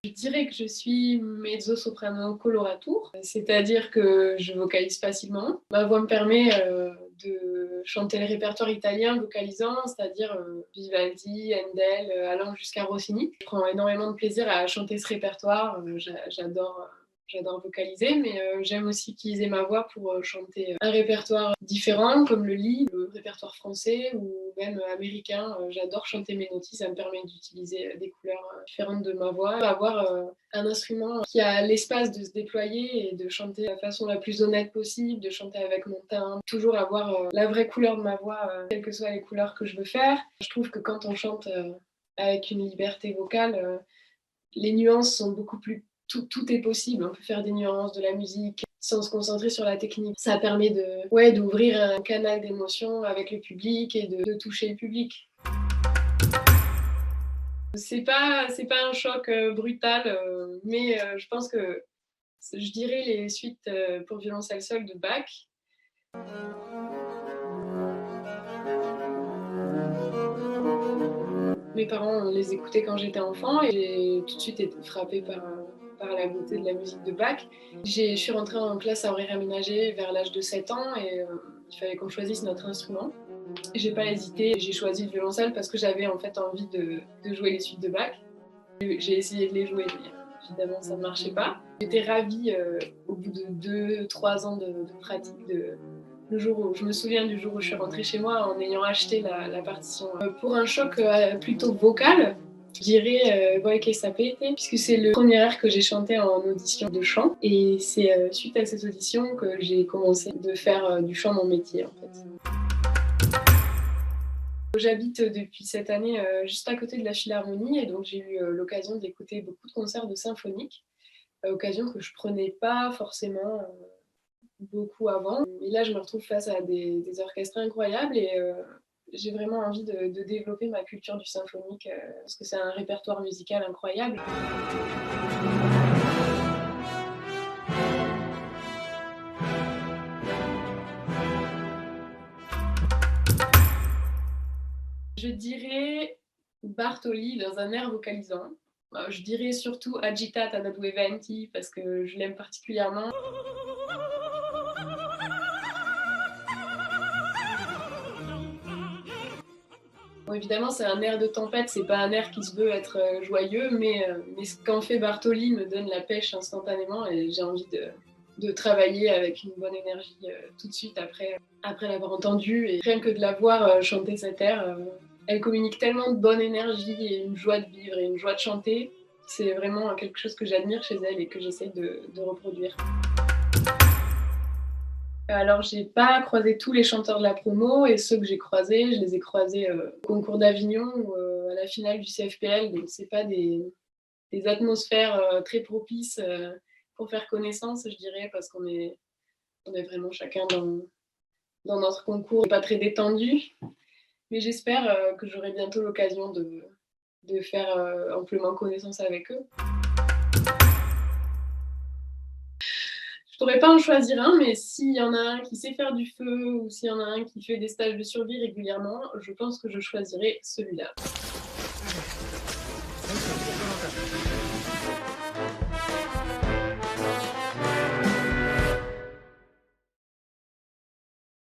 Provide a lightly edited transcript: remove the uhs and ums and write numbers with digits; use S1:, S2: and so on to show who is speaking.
S1: Je dirais que je suis mezzo-soprano coloratour, c'est-à-dire que je vocalise facilement. Ma voix me permet de chanter le répertoire italien vocalisant, c'est-à-dire Vivaldi, Handel, allant jusqu'à Rossini. Je prends énormément de plaisir à chanter ce répertoire, j'adore vocaliser, mais j'aime aussi utiliser ma voix pour chanter un répertoire différent, comme le lit, le répertoire français ou même américain. J'adore chanter mes notis, ça me permet d'utiliser des couleurs différentes de ma voix. Avoir un instrument qui a l'espace de se déployer et de chanter de la façon la plus honnête possible, de chanter avec mon timbre, toujours avoir la vraie couleur de ma voix, quelles que soient les couleurs que je veux faire. Je trouve que quand on chante avec une liberté vocale, les nuances sont beaucoup plus... Tout est possible, on peut faire des nuances, de la musique, sans se concentrer sur la technique. Ça permet d'ouvrir un canal d'émotion avec le public et de toucher le public. C'est pas un choc brutal, mais je pense que je dirais les suites pour violoncelle seul de Bach. Mes parents les écoutaient quand j'étais enfant et j'ai tout de suite été frappée par la beauté de la musique de Bach. Je suis rentrée en classe à horaire aménagé vers l'âge de 7 ans et il fallait qu'on choisisse notre instrument. J'ai pas hésité, j'ai choisi le violoncelle parce que j'avais en fait envie de jouer les suites de Bach. J'ai essayé de les jouer, mais évidemment ça ne marchait pas. J'étais ravie au bout de 2-3 ans de pratique. Le jour où, je me souviens du jour où je suis rentrée chez moi en ayant acheté la partition. Pour un choc plutôt vocal, je dirais Voi che sapete, puisque c'est le premier air que j'ai chanté en audition de chant. Et c'est suite à cette audition que j'ai commencé de faire du chant mon métier en fait. J'habite depuis cette année juste à côté de la Philharmonie et donc j'ai eu l'occasion d'écouter beaucoup de concerts de symphonique, occasion que je prenais pas forcément beaucoup avant. Et là, je me retrouve face à des orchestres incroyables et j'ai vraiment envie de développer ma culture du symphonique parce que c'est un répertoire musical incroyable. Je dirais Bartoli dans un air vocalisant. Je dirais surtout Agitate ad due venti parce que je l'aime particulièrement. Bon, évidemment, c'est un air de tempête, c'est pas un air qui se veut être joyeux, mais ce qu'en fait Bartoli me donne la pêche instantanément et j'ai envie de travailler avec une bonne énergie tout de suite après l'avoir entendu. Et rien que de la voir chanter cet air, elle communique tellement de bonne énergie et une joie de vivre et une joie de chanter. C'est vraiment quelque chose que j'admire chez elle et que j'essaie de reproduire. Alors, j'ai pas croisé tous les chanteurs de la promo et ceux que j'ai croisés, je les ai croisés au concours d'Avignon ou à la finale du CFPL. Donc, c'est pas des atmosphères très propices pour faire connaissance, je dirais, parce on est vraiment chacun dans notre concours, pas très détendu. Mais j'espère que j'aurai bientôt l'occasion de faire amplement connaissance avec eux. Je pourrais pas en choisir un, mais s'il y en a un qui sait faire du feu ou s'il y en a un qui fait des stages de survie régulièrement, je pense que je choisirais celui-là.